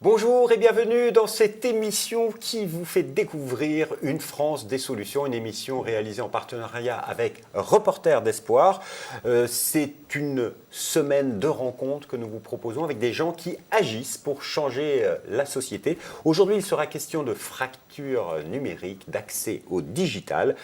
Bonjour et bienvenue dans cette émission qui vous fait découvrir une France des solutions, une émission réalisée en partenariat avec Reporters d'Espoir. C'est une semaine de rencontres que nous vous proposons avec des gens qui agissent pour changer la société. Aujourd'hui, il sera question de fracture numérique, d'accès au digital.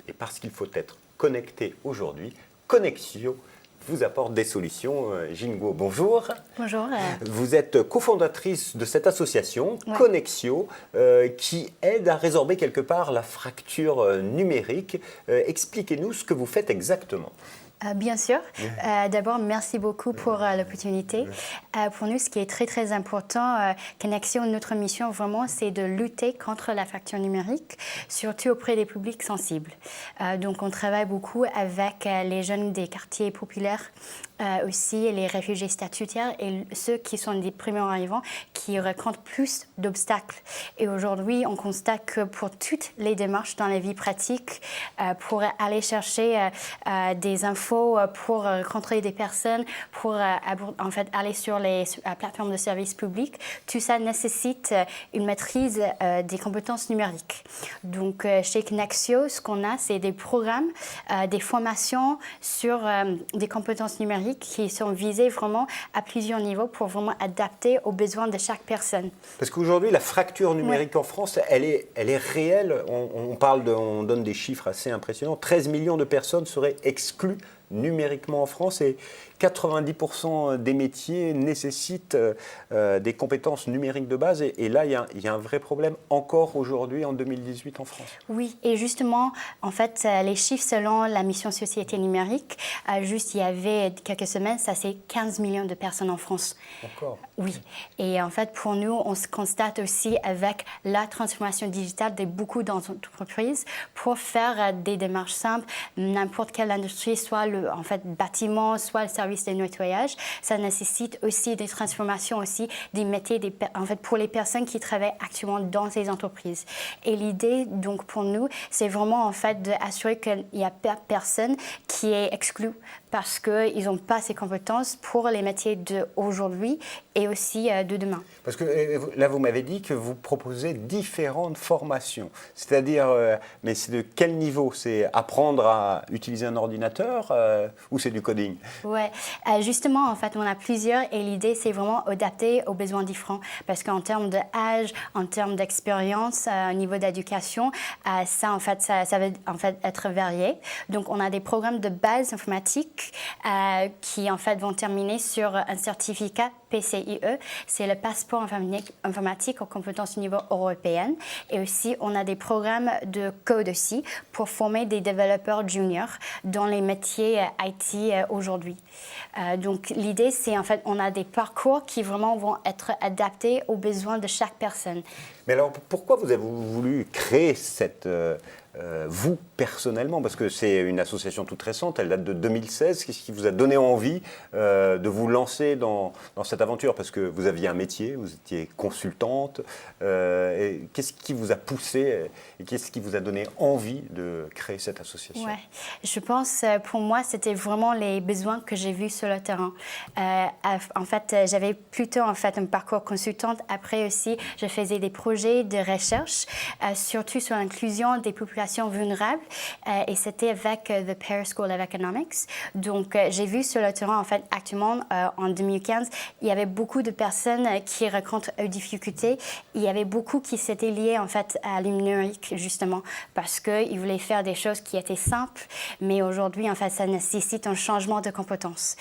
Et parce qu'il faut être connecté aujourd'hui, Connexio vous apporte des solutions. Jingo, bonjour. Bonjour. Vous êtes cofondatrice de cette association, Ouais. Connexio, qui aide à résorber quelque part la fracture numérique. Expliquez-nous ce que vous faites exactement. Bien sûr. D'abord, merci beaucoup pour l'opportunité. Pour nous, ce qui est très, très important, Connexio, notre mission vraiment, c'est de lutter contre la fracture numérique, surtout auprès des publics sensibles. Donc, on travaille beaucoup avec les jeunes des quartiers populaires, aussi les réfugiés statutaires et ceux qui sont des primo-arrivants qui rencontrent plus d'obstacles. Et aujourd'hui, on constate que pour toutes les démarches dans la vie pratique, pour aller chercher des infos, pour rencontrer des personnes, pour en fait aller sur les plateformes de services publics, tout ça nécessite une maîtrise des compétences numériques. Donc chez Connexio, ce qu'on a, c'est des programmes, des formations sur des compétences numériques qui sont visées vraiment à plusieurs niveaux pour vraiment adapter aux besoins de chaque personne. Parce qu'aujourd'hui, la fracture numérique en France, elle est réelle. On donne des chiffres assez impressionnants. 13 millions de personnes seraient exclues numériquement en France et 90% des métiers nécessitent des compétences numériques de base. Et là, il y a un vrai problème encore aujourd'hui, en 2018, en France. Oui, et justement, en fait, les chiffres selon la mission Société numérique, juste il y avait quelques semaines, ça c'est 15 millions de personnes en France. Encore ? Oui, et en fait, pour nous, on se constate aussi avec la transformation digitale de beaucoup d'entreprises pour faire des démarches simples, n'importe quelle industrie, soit le bâtiment, soit le service de nettoyage. Ça nécessite aussi des transformations, aussi des métiers pour les personnes qui travaillent actuellement dans ces entreprises. Et l'idée, donc, pour nous, c'est vraiment en fait d'assurer qu'il n'y a personne qui est exclu parce qu'ils n'ont pas ces compétences pour les métiers d'aujourd'hui et aussi de demain. Parce que là, vous m'avez dit que vous proposez différentes formations. C'est-à-dire, mais c'est de quel niveau? C'est apprendre à utiliser un ordinateur ou c'est du coding? Oui, justement, en fait, on a plusieurs et l'idée, c'est vraiment adapter aux besoins différents. Parce qu'en termes d'âge, en termes d'expérience, au niveau d'éducation, ça va en fait être varié. Donc, on a des programmes de base informatique qui, en fait, vont terminer sur un certificat PCIe, c'est le passeport informatique aux compétences au niveau européen. Et aussi, on a des programmes de code aussi pour former des développeurs juniors dans les métiers IT aujourd'hui. Donc, l'idée, c'est en fait, on a des parcours qui vraiment vont être adaptés aux besoins de chaque personne. Mais alors, pourquoi vous avez voulu créer cette... vous, personnellement, parce que c'est une association toute récente, elle date de 2016. Qu'est-ce qui vous a donné envie de vous lancer dans cette aventure? Parce que vous aviez un métier, vous étiez consultante. Qu'est-ce qui vous a poussé et qu'est-ce qui vous a donné envie de créer cette association? Ouais, je pense, pour moi, c'était vraiment les besoins que j'ai vus sur le terrain. En fait, j'avais plutôt un parcours consultante. Après aussi, je faisais des projets de recherche, surtout sur l'inclusion des populations vulnérables. Et c'était avec The Paris School of Economics. Donc, j'ai vu sur le terrain, en fait, actuellement, en 2015, il y avait beaucoup de personnes qui rencontrent des difficultés. Il y avait beaucoup qui s'étaient liés, en fait, à le numérique, justement, parce qu'ils voulaient faire des choses qui étaient simples, mais aujourd'hui, en fait, ça nécessite un changement de compétences.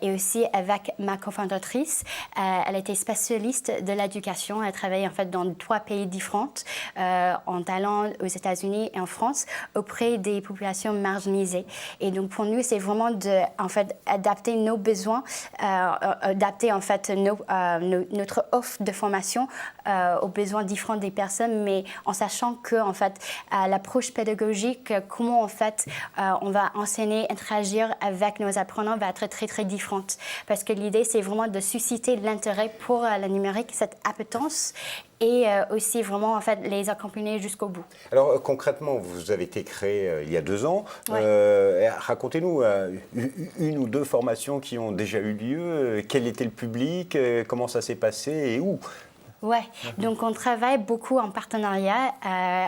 Et aussi, avec ma cofondatrice, elle était spécialiste de l'éducation. Elle travaillait, en fait, dans 3 pays différents, en Thaïlande, aux États-Unis et en France, auprès des populations marginalisées. Et donc, pour nous, c'est vraiment adapter nos besoins, adapter, en fait, notre offre de formation aux besoins différents des personnes, mais en sachant que, en fait, l'approche pédagogique, comment, en fait, on va enseigner, interagir avec nos apprenants va être très, très différente. Parce que l'idée, c'est vraiment de susciter l'intérêt pour le numérique, cette appétence, et aussi vraiment en fait les accompagner jusqu'au bout. Alors concrètement, vous avez été créé il y a 2 ans. Racontez-nous une ou deux formations qui ont déjà eu lieu. Quel était le public? Comment ça s'est passé et où? Ouais, donc on travaille beaucoup en partenariat.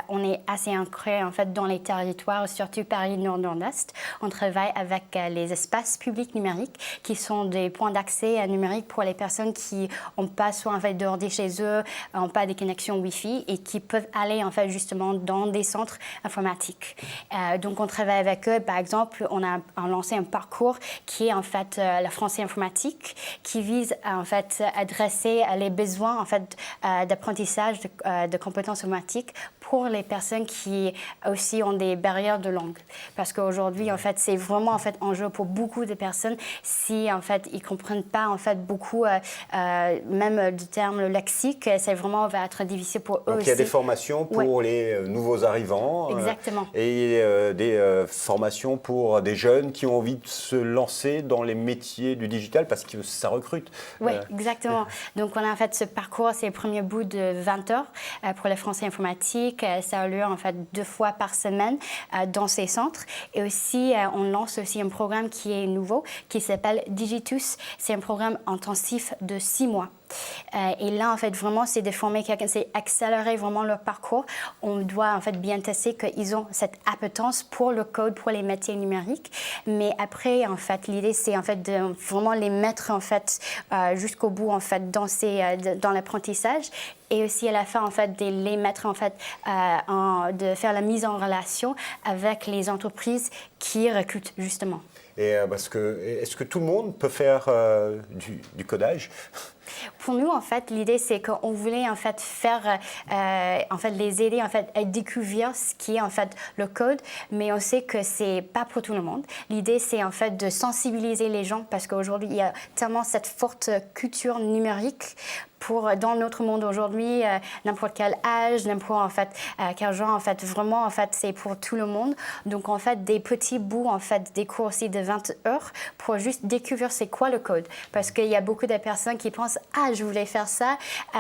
On est assez ancré en fait dans les territoires, surtout Paris Nord-Nord-Est. On travaille avec les espaces publics numériques qui sont des points d'accès numérique pour les personnes qui n'ont pas soit en fait d'ordi chez eux, n'ont pas des connexions Wi-Fi et qui peuvent aller en fait justement dans des centres informatiques. Donc on travaille avec eux. Par exemple, on a lancé un parcours qui est en fait la français informatique, qui vise à en fait adresser les besoins en fait d'apprentissage de compétences informatiques pour les personnes qui aussi ont des barrières de langue. Parce qu'aujourd'hui, en fait, c'est vraiment en fait enjeu pour beaucoup de personnes si en fait ils comprennent pas en fait beaucoup même du terme lexique, c'est vraiment va être difficile pour eux aussi. Donc il y a des formations pour les nouveaux arrivants. Exactement. Et des formations pour des jeunes qui ont envie de se lancer dans les métiers du digital parce que ça recrute. Oui, exactement. Donc on a en fait ce parcours, c'est le premier bout de 20 heures pour les Français informatiques. Ça a lieu en fait 2 fois par semaine dans ces centres. Et aussi, on lance aussi un programme qui est nouveau, qui s'appelle Digitus. C'est un programme intensif de 6 mois. Et là, en fait, vraiment, c'est de former quelqu'un, c'est accélérer vraiment leur parcours. On doit, en fait, bien tester qu'ils ont cette appétence pour le code, pour les métiers numériques. Mais après, en fait, l'idée, c'est, en fait, de vraiment les mettre, en fait, jusqu'au bout, en fait, dans l'apprentissage. Et aussi, à la fin, en fait, de les mettre, en fait, de faire la mise en relation avec les entreprises qui recrutent, justement. Et est-ce que tout le monde peut faire du codage? Pour nous, en fait, l'idée, c'est qu'on voulait, en fait, faire, en fait, les aider, en fait, à découvrir ce qui est, en fait, le code, mais on sait que c'est pas pour tout le monde. L'idée, c'est, en fait, de sensibiliser les gens parce qu'aujourd'hui, il y a tellement cette forte culture numérique dans notre monde aujourd'hui, n'importe quel âge, n'importe en fait quel genre, en fait vraiment en fait c'est pour tout le monde. Donc en fait des petits bouts en fait des cours aussi de 20 heures pour juste découvrir c'est quoi le code parce qu'il y a beaucoup de personnes qui pensent je voulais faire ça,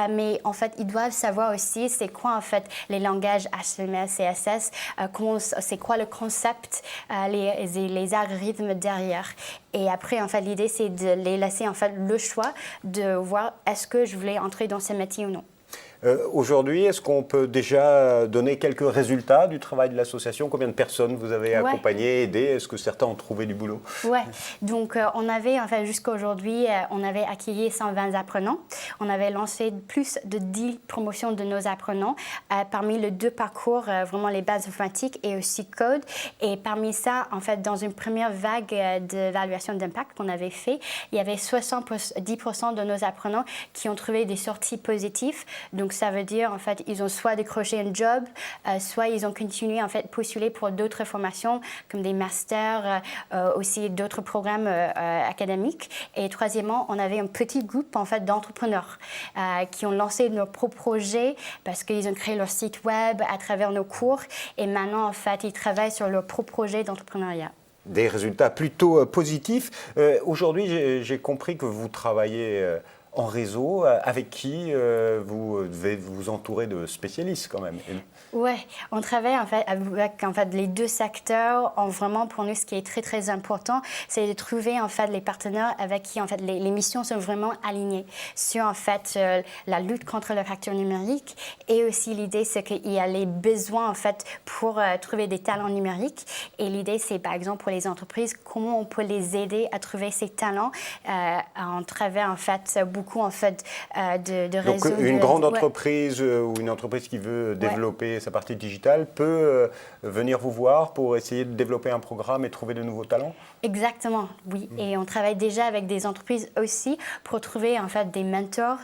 mais en fait ils doivent savoir aussi c'est quoi en fait les langages HTML, CSS, c'est quoi le concept, les algorithmes derrière. Et après, en fait, l'idée, c'est de les laisser en fait le choix de voir est-ce que je voulais entrer dans ce métier ou non. Aujourd'hui, est-ce qu'on peut déjà donner quelques résultats du travail de l'association? Combien de personnes vous avez accompagnées, aidées? Est-ce que certains ont trouvé du boulot? Oui, donc on avait, en fait, jusqu'à aujourd'hui, on avait accueilli 120 apprenants. On avait lancé plus de 10 promotions de nos apprenants parmi les 2 parcours, vraiment les bases informatiques et aussi code. Et parmi ça, en fait, dans une première vague d'évaluation d'impact qu'on avait fait, il y avait 70% de nos apprenants qui ont trouvé des sorties positives. Donc ça veut dire en fait ils ont soit décroché un job, soit ils ont continué en fait postuler pour d'autres formations comme des masters, aussi d'autres programmes académiques. Et troisièmement, on avait un petit groupe en fait d'entrepreneurs qui ont lancé nos propres projets parce qu'ils ont créé leur site web à travers nos cours et maintenant en fait ils travaillent sur leur propre projet d'entrepreneuriat. Des résultats plutôt positifs. Aujourd'hui, j'ai compris que vous travaillez en réseau. Avec qui vous devez vous entourer de spécialistes quand même? Oui, on travaille en fait avec en fait les 2 secteurs. Vraiment pour nous, ce qui est très très important, c'est de trouver en fait les partenaires avec qui en fait les missions sont vraiment alignées sur en fait la lutte contre la fracture numérique et aussi l'idée c'est qu'il y a les besoins en fait pour trouver des talents numériques et l'idée c'est par exemple pour les entreprises comment on peut les aider à trouver ces talents en travers en fait beaucoup en fait de réseaux. Donc une grande entreprise ou une entreprise qui veut développer sa partie digitale peut venir vous voir pour essayer de développer un programme et trouver de nouveaux talents? Exactement, oui. Et on travaille déjà avec des entreprises aussi pour trouver en fait des mentors,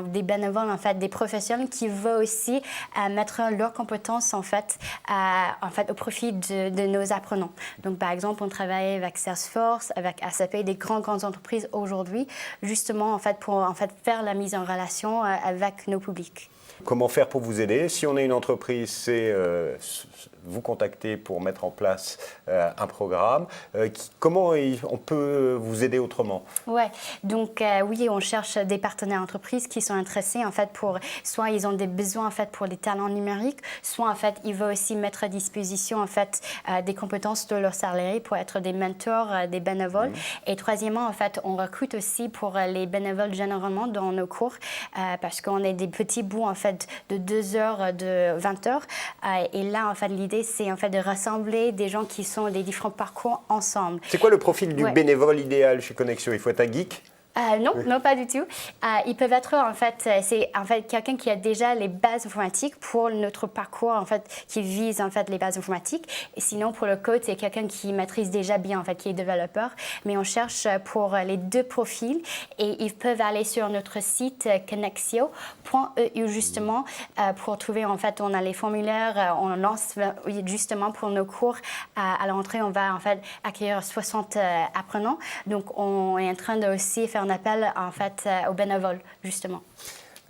des bénévoles, en fait, des professionnels qui veulent aussi mettre leurs compétences en fait au profit de nos apprenants. Donc par exemple, on travaille avec Salesforce, avec SAP, des grandes entreprises aujourd'hui, justement en fait pour en fait faire la mise en relation avec nos publics. Comment faire pour vous aider? Si on est une entreprise, c'est vous contacter pour mettre en place un programme. Comment on peut vous aider autrement? Ouais, donc oui, on cherche des partenaires entreprises qui sont intéressés en fait pour soit ils ont des besoins en fait pour les talents numériques, soit en fait ils veulent aussi mettre à disposition en fait des compétences de leurs salariés pour être des mentors, des bénévoles. Et troisièmement en fait on recrute aussi pour les bénévoles généralement dans nos cours parce qu'on est des petits bouts en fait de 2 heures, de 20 heures. Et là en fait l'idée c'est en fait de rassembler des gens qui sont des différents parcours ensemble. C'est quoi le profil du bénévole idéal chez Connexio? Il faut être un geek? Non, non, pas du tout. Ils peuvent être c'est en fait quelqu'un qui a déjà les bases informatiques pour notre parcours en fait qui vise en fait les bases informatiques. Et sinon pour le code c'est quelqu'un qui maîtrise déjà bien en fait qui est développeur. Mais on cherche pour les deux profils et ils peuvent aller sur notre site connexio.eu justement pour trouver en fait on a les formulaires, on lance justement pour nos cours à l'entrée on va en fait accueillir 60 apprenants. Donc on est en train de aussi faire un appel en fait aux bénévoles justement.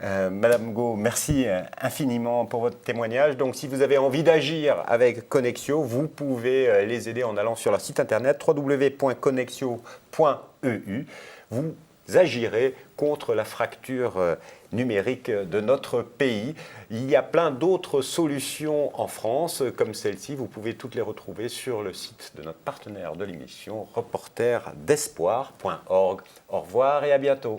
Madame Go, merci infiniment pour votre témoignage. Donc, si vous avez envie d'agir avec Connexio, vous pouvez les aider en allant sur leur site internet www.connexio.eu. Vous agirez contre la fracture numérique de notre pays. Il y a plein d'autres solutions en France comme celle-ci. Vous pouvez toutes les retrouver sur le site de notre partenaire de l'émission, reporterdespoir.org. Au revoir et à bientôt.